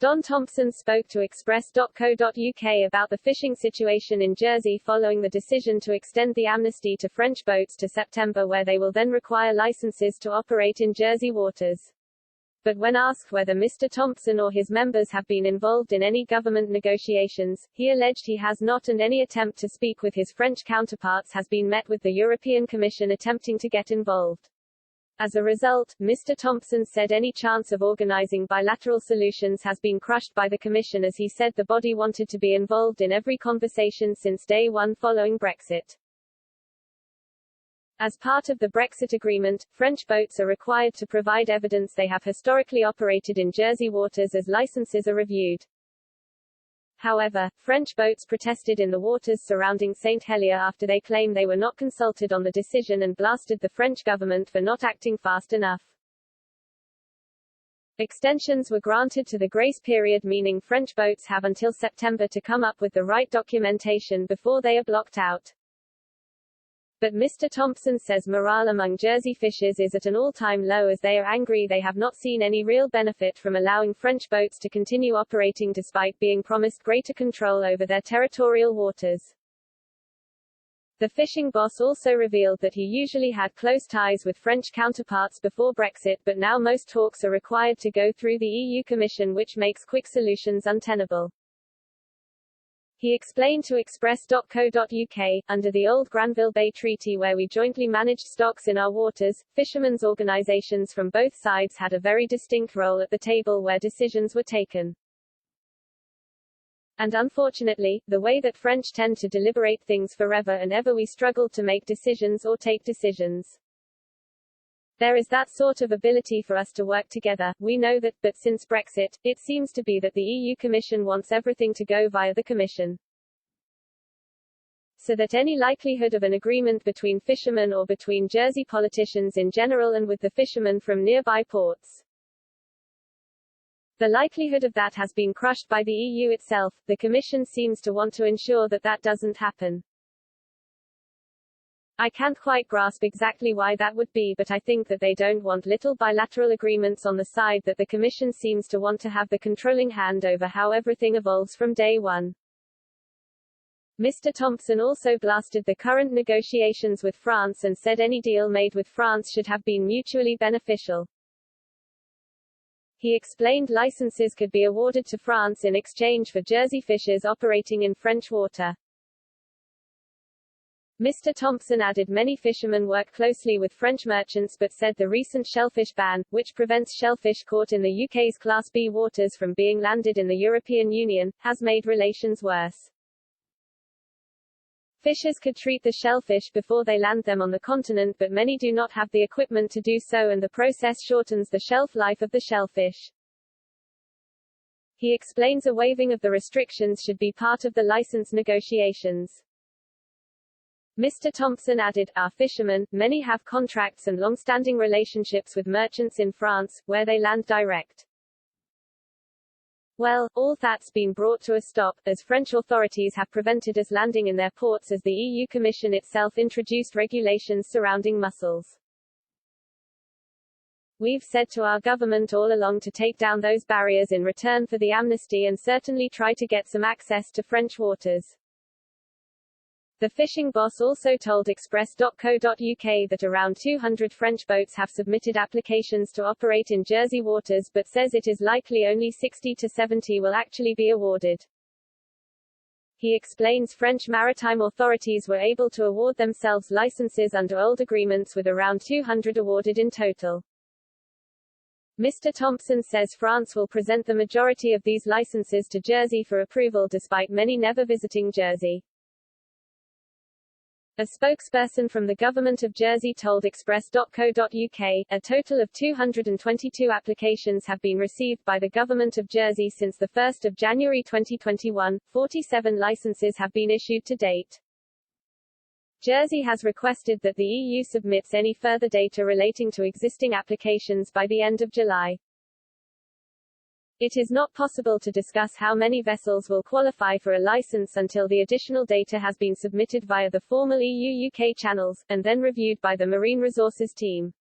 Don Thompson spoke to Express.co.uk about the fishing situation in Jersey following the decision to extend the amnesty to French boats to September, where they will then require licenses to operate in Jersey waters. But when asked whether Mr. Thompson or his members have been involved in any government negotiations, he alleged he has not, and any attempt to speak with his French counterparts has been met with the European Commission attempting to get involved. As a result, Mr. Thompson said any chance of organizing bilateral solutions has been crushed by the Commission, as he said the body wanted to be involved in every conversation since day one following Brexit. As part of the Brexit agreement, French boats are required to provide evidence they have historically operated in Jersey waters as licenses are reviewed. However, French boats protested in the waters surrounding St. Helier after they claimed they were not consulted on the decision and blasted the French government for not acting fast enough. Extensions were granted to the grace period, meaning French boats have until September to come up with the right documentation before they are blocked out. But Mr. Thompson says morale among Jersey fishers is at an all-time low, as they are angry they have not seen any real benefit from allowing French boats to continue operating despite being promised greater control over their territorial waters. The fishing boss also revealed that he usually had close ties with French counterparts before Brexit, but now most talks are required to go through the EU Commission, which makes quick solutions untenable. He explained to Express.co.uk, under the old Granville Bay Treaty, where we jointly managed stocks in our waters, fishermen's organizations from both sides had a very distinct role at the table where decisions were taken. And unfortunately, the way that French tend to deliberate things forever and ever, we struggled to make decisions or take decisions. There is that sort of ability for us to work together, we know that, but since Brexit, it seems to be that the EU Commission wants everything to go via the Commission. So that any likelihood of an agreement between fishermen or between Jersey politicians in general and with the fishermen from nearby ports, the likelihood of that has been crushed by the EU itself. The Commission seems to want to ensure that that doesn't happen. I can't quite grasp exactly why that would be, but I think that they don't want little bilateral agreements on the side, that the Commission seems to want to have the controlling hand over how everything evolves from day one. Mr. Thompson also blasted the current negotiations with France and said any deal made with France should have been mutually beneficial. He explained licenses could be awarded to France in exchange for Jersey fishers operating in French water. Mr. Thompson added many fishermen work closely with French merchants, but said the recent shellfish ban, which prevents shellfish caught in the UK's Class B waters from being landed in the European Union, has made relations worse. Fishers could treat the shellfish before they land them on the continent, but many do not have the equipment to do so, and the process shortens the shelf life of the shellfish. He explains a waiving of the restrictions should be part of the license negotiations. Mr. Thompson added, our fishermen, many have contracts and long-standing relationships with merchants in France, where they land direct. Well, all that's been brought to a stop, as French authorities have prevented us landing in their ports, as the EU Commission itself introduced regulations surrounding mussels. We've said to our government all along to take down those barriers in return for the amnesty, and certainly try to get some access to French waters. The fishing boss also told Express.co.uk that around 200 French boats have submitted applications to operate in Jersey waters, but says it is likely only 60 to 70 will actually be awarded. He explains French maritime authorities were able to award themselves licenses under old agreements, with around 200 awarded in total. Mr. Thompson says France will present the majority of these licenses to Jersey for approval, despite many never visiting Jersey. A spokesperson from the government of Jersey told Express.co.uk, a total of 222 applications have been received by the government of Jersey since 1 January 2021, 47 licenses have been issued to date. Jersey has requested that the EU submits any further data relating to existing applications by the end of July. It is not possible to discuss how many vessels will qualify for a license until the additional data has been submitted via the formal EU-UK channels, and then reviewed by the Marine Resources team.